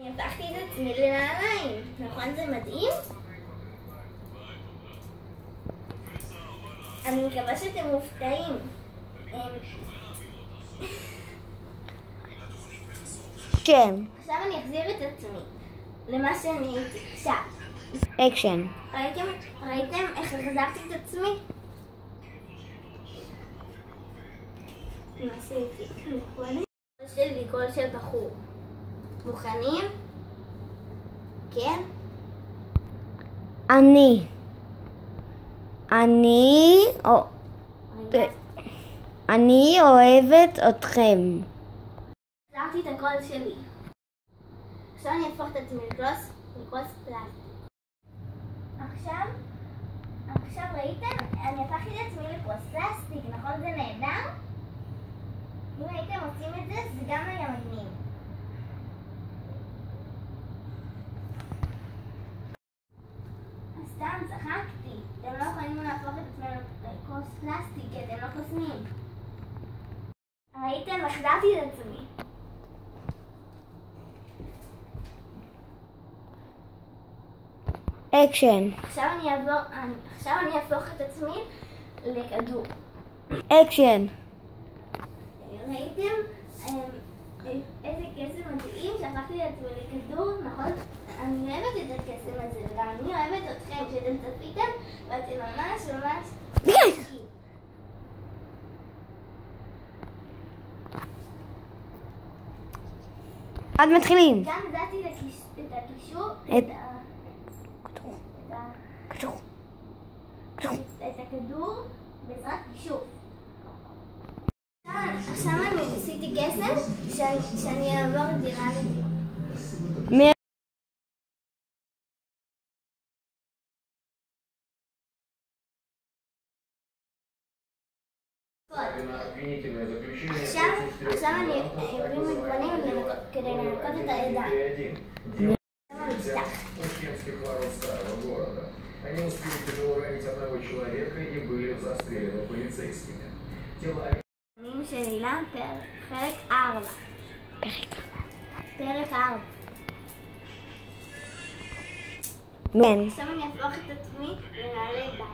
אני הפכתי את עצמי לנעליים, נכון זה מדהים? אני מקווה שאתם מופתעים. כן. עכשיו אני אחזיר את עצמי למה שאני הייתי עכשיו. אקשן. ראיתם איך החזרתי את עצמי? מה עשיתי? קול שלי קול של בחור. מוכנים? כן? אני אוהבת אתכם. החזרתי את הקול שלי. עכשיו אני אהפוך את עצמי לכוס פלסטיק. עכשיו ראיתם? אני הפכתי את עצמי לכוס פלסטיק, נכון זה נהדר? אם הייתם עושים את זה, זה גם היה מגניב. סתם צחקתי. אתם לא יכולים להפוך את עצמם לכוס פלסטיק, כי אתם לא קוסמים. ראיתם? החזרתי את עצמי. אקשן. עכשיו אני אהפוך את עצמי לכדור. אקשן. ראיתם איזה קסם מדהים שהפכתי את עצמי לכדור, נכון? אני אוהבת את הקסם הזה, וגם אני אוהבת אתכם שאתם צפיתם ואתם ממש עד מתחילים. גם ידעתי את הקישור, את הכדור בעזרת קישור. עכשיו אני עשיתי קסם שאני אעבור דירה לדירה. עכשיו אני אביא מגוונים כדי לנקות את הידיים. Они успели тяжело ранить одного человека и были застрелены полицейскими. של אילן, פרק 4. פרק 4. כן. עכשיו אני אהפוך את עצמי לנעלי בית.